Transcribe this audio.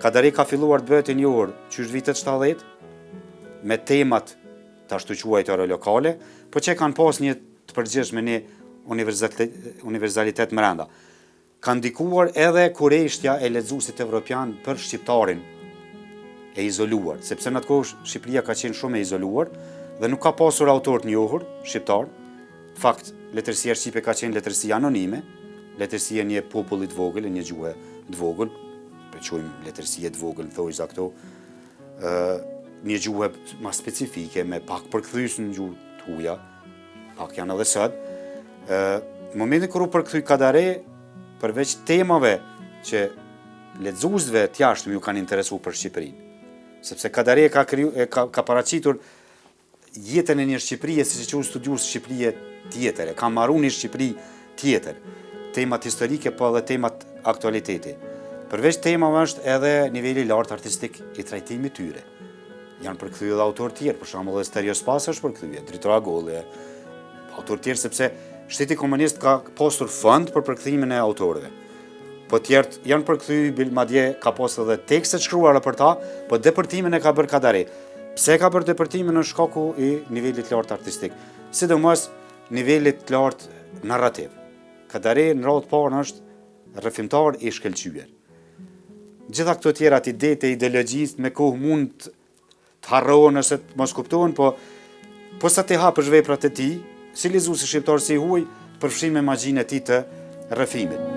Kadare ka filluar të bëhet e njohur qysh vitet 70 me temat të ashtu quajtura lokale, po që kanë pas një të përgjithshme një universalitet mrenda. Ka ndikuar edhe kurreshtja e lexuesit evropian për shqiptarin e izoluar, sepse në atë kohë Shqipëria ka qenë shumë e izoluar dhe nuk ka pasur autor të njohur shqiptar. Fakt, letërsia shqipe ka qenë letërsia anonime, letërsia e një populli të vogël, e një gjuhë të vogël, quajmë letërsia të vogël, thojza këto, një gjuhë më specifike me pak përkthys në gjuhë të huaja, pak janë edhe sot. Në momentin kur u përkthy Kadare, përveç temave që lexuesve të jashtëm ju kanë interesuar për Shqipërinë, sepse Kadare ka paraqitur jetën e një Shqipërie siç e quajnë studiues Shqipërie tjetër, ka marrë një Shqipëri tjetër, temat historike po edhe temat aktualiteti. Përveç temave është edhe niveli i lartë artistik i trajtimit tyre. Janë përkthyer edhe autor tjerë, për shembull edhe Stereospas është përkthyer, Dritora Golli, autor tjerë sepse shteti komunist ka pasur fond për përkthimin e autorëve. Po tjerët janë përkthyer, madje ka pasur edhe tekste të shkruara për ta, po depërtimin e ka bërë Kadare. Pse ka bërë depërtimin në shkaku i nivelit lartë artistik, sidomos nivelit lartë narrativ. Kadare në radhë parë është rrëfimtar i shkëlqyer. Gjitha këto tjera të ide ideologjisë me kohë mund të harrohen ose të mos kuptohen, po sa të hapësh veprat e tij, si lexuesi shqiptar si huaj, përfshin me magjinë e tij të rrëfimit.